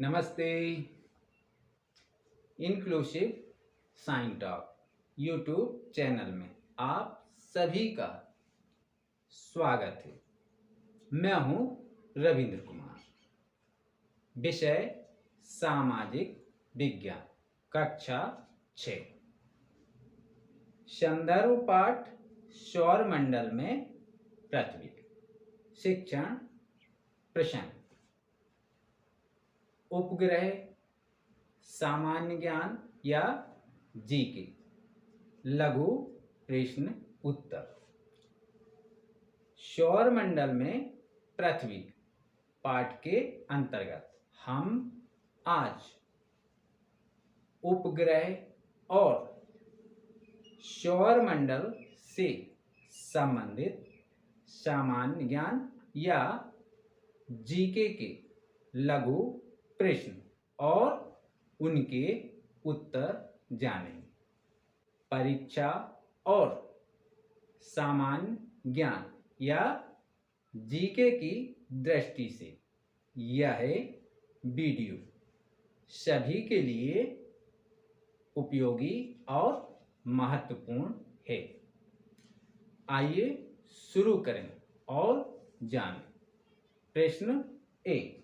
नमस्ते। Inclusive science talk YouTube channel में आप सभी का स्वागत है। मैं हूं रविंद्र कुमार। विषय सामाजिक विज्ञान, कक्षा 6। संदर्भ पाठ सौरमंडल में पृथ्वी। शिक्षण प्रश्न। उपग्रह, सामान्य ज्ञान या जीके। लघु प्रश्न उत्तर। सौरमंडल में पृथ्वी पाठ के अंतर्गत हम आज उपग्रह और सौरमंडल से संबंधित सामान्य ज्ञान या जीके के लघु प्रश्न और उनके उत्तर जानेंगे। परीक्षा और सामान्य ज्ञान या जीके की दृष्टि से यह वीडियो सभी के लिए उपयोगी और महत्वपूर्ण है। आइए शुरू करें और जानें। प्रश्न 1।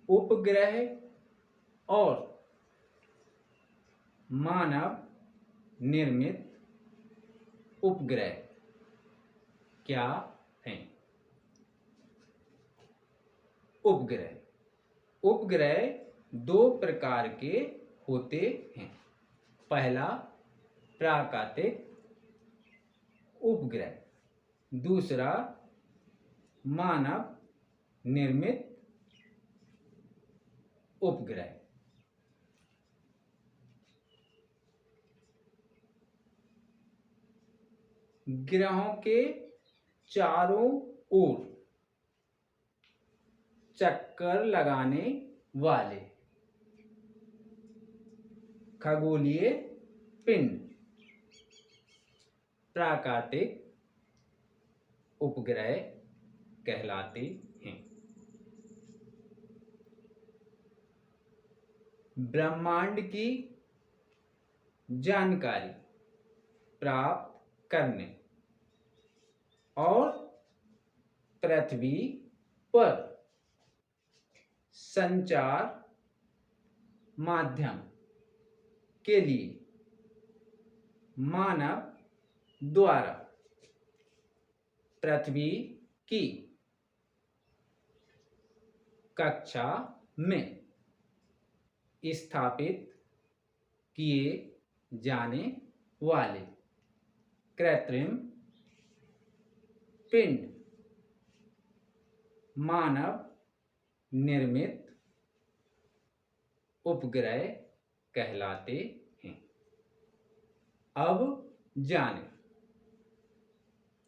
उपग्रह और मानव निर्मित उपग्रह क्या हैं? उपग्रह दो प्रकार के होते हैं। पहला प्राकृतिक उपग्रह, दूसरा मानव निर्मित उपग्रह। ग्रहों के चारों ओर चक्कर लगाने वाले खगोलीय पिंड प्राकृतिक उपग्रह कहलाते हैं। ब्रह्मांड की जानकारी प्राप्त करने और पृथ्वी पर संचार माध्यम के लिए मानव द्वारा पृथ्वी की कक्षा में स्थापित किए जाने वाले कृत्रिम पिंड मानव निर्मित उपग्रह कहलाते हैं। अब जानें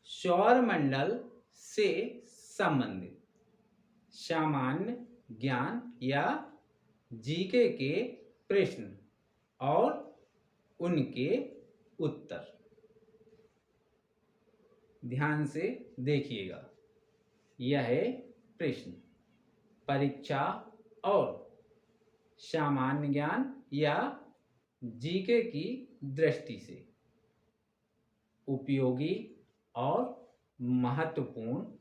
सौरमंडल से संबंधित सामान्य ज्ञान या जीके के प्रश्न और उनके उत्तर। ध्यान से देखिएगा। यह प्रश्न परीक्षा और सामान्य ज्ञान या जीके की दृष्टि से उपयोगी और महत्वपूर्ण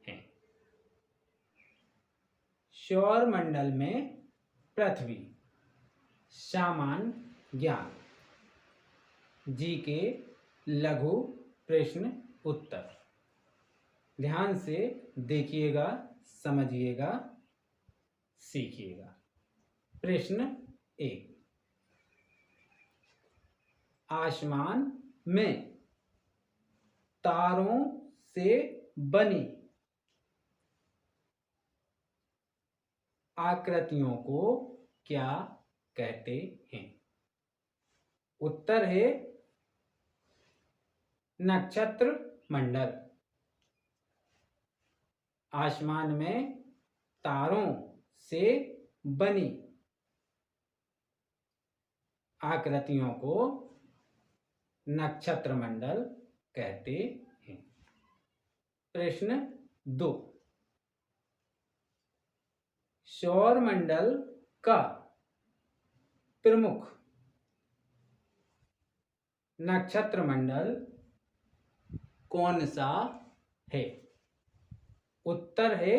है। सौरमंडल में पृथ्वी, सामान्य ज्ञान, जीके लघु प्रश्न उत्तर। ध्यान से देखिएगा, समझिएगा, सीखिएगा। प्रश्न 1। आसमान में तारों से बनी आकृतियों को क्या कहते हैं? उत्तर है नक्षत्र मंडल। आसमान में तारों से बनी आकृतियों को नक्षत्र मंडल कहते हैं। प्रश्न 2। सौरमंडल का प्रमुख नक्षत्र मंडल कौन सा है? उत्तर है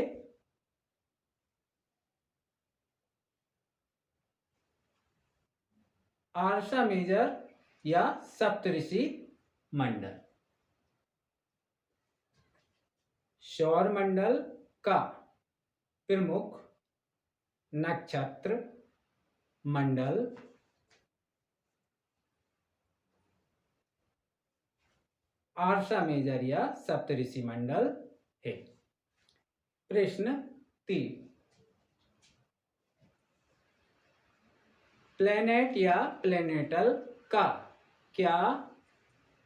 आर्सा मेजर या सप्तऋषि मंडल। सौरमंडल का प्रमुख नक्षत्र मंडल आर्सा मेजर या सप्तऋषि मंडल है। प्रश्न 3, प्लेनेट या प्लेनेटल का क्या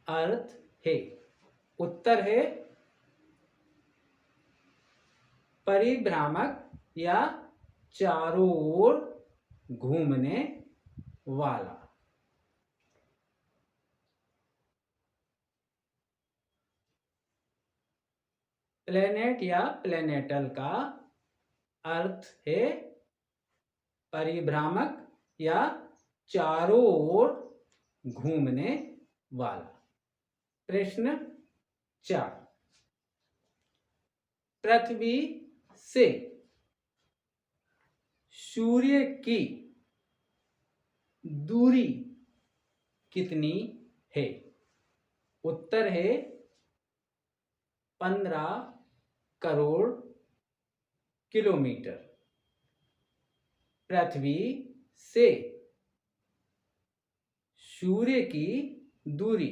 अर्थ है? उत्तर है परिभ्रामक या चारों ओर घूमने वाला। प्लेनेट या प्लेनेटल का अर्थ है परिभ्रामक या चारों ओर घूमने वाला। प्रश्न 4, पृथ्वी से सूर्य की दूरी कितनी है? उत्तर है 15 करोड़ किलोमीटर। पृथ्वी से सूर्य की दूरी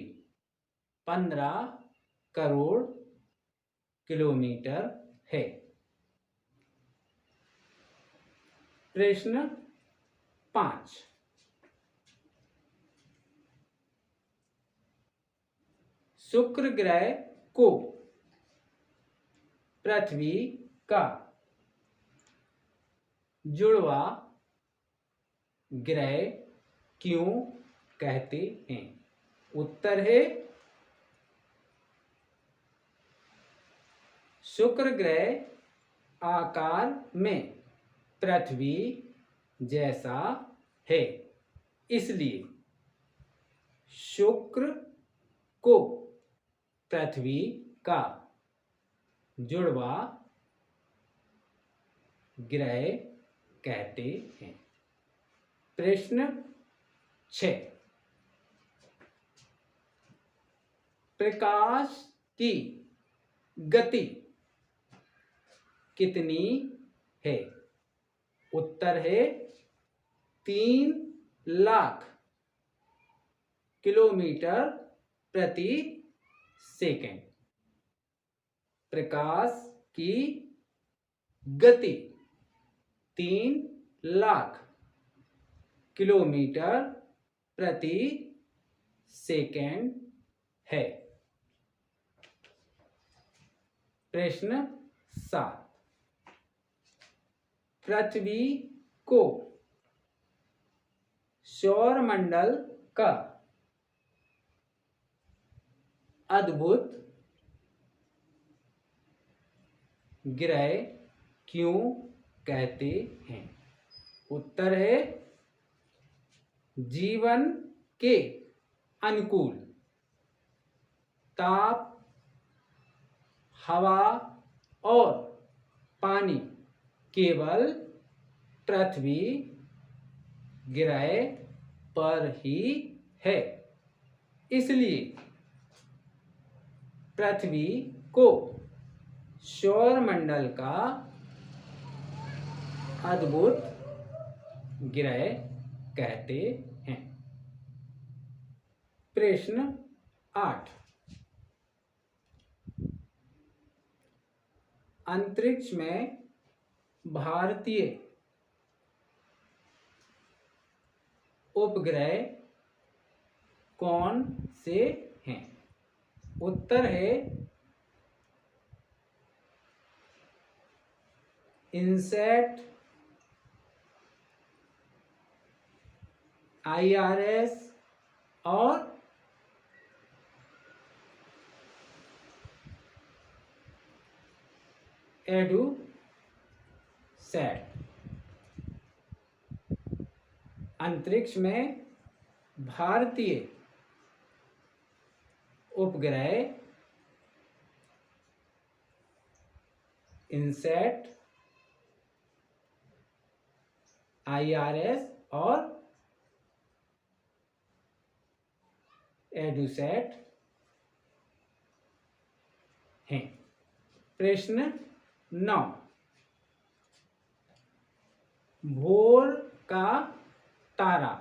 15 करोड़ किलोमीटर है। प्रश्न 5, शुक्र ग्रह को पृथ्वी का जुड़वा ग्रह क्यों कहते हैं? उत्तर है शुक्र ग्रह आकार में पृथ्वी जैसा है, इसलिए शुक्र को पृथ्वी का जुड़वा ग्रह कहते हैं। प्रश्न 6, प्रकाश की गति कितनी है? उत्तर है 3 लाख किलोमीटर प्रति सेकंड। प्रकाश की गति 3 लाख किलोमीटर प्रति सेकंड है। प्रश्न 7, पृथ्वी को सौरमंडल का अद्भुत ग्रह क्यों कहते हैं? उत्तर है जीवन के अनुकूल ताप, हवा और पानी केवल पृथ्वी ग्रह पर ही है, इसलिए पृथ्वी को सौरमंडल का अद्भुत ग्रह कहते हैं। प्रश्न 8, अंतरिक्ष में भारतीय उपग्रह कौन से हैं? उत्तर है इनसैट, IRS और एडुसैट। अंतरिक्ष में भारतीय उपग्रह इनसैट, IRS और एडुसैट हैं। प्रश्न 9, भोर का तारा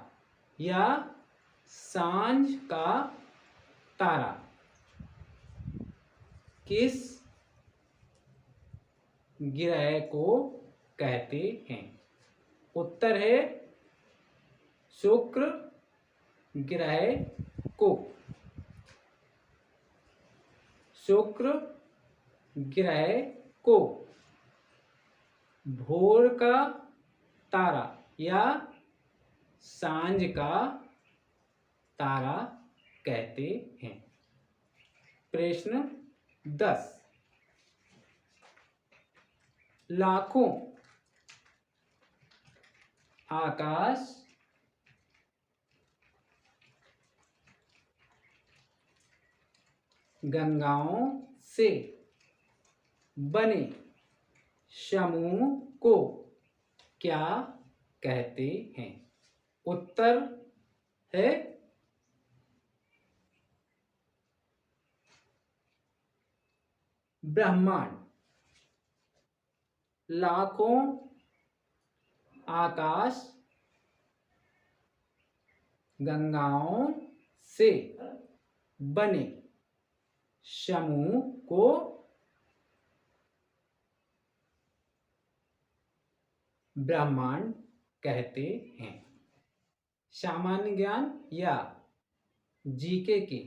या सांझ का तारा किस ग्रह को कहते हैं? उत्तर है शुक्र ग्रह को। शुक्र ग्रह को भोर का तारा या सांझ का तारा कहते हैं। प्रश्न 10, लाखों आकाश गंगाओं से बने समूह को क्या कहते हैं? उत्तर है ब्रह्मांड। लाखों आकाश गंगाओं से बने समूह को ब्रह्मांड कहते हैं। सामान्य ज्ञान या जीके के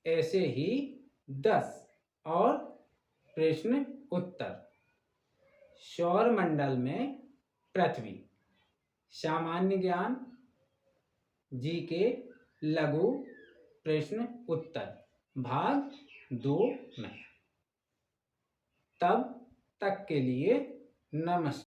ऐसे ही 10 और प्रश्न उत्तर। सौरमंडल में पृथ्वी। सामान्य ज्ञान जीके लघु प्रश्न उत्तर भाग 2 में। तब तक के लिए नमस्कार।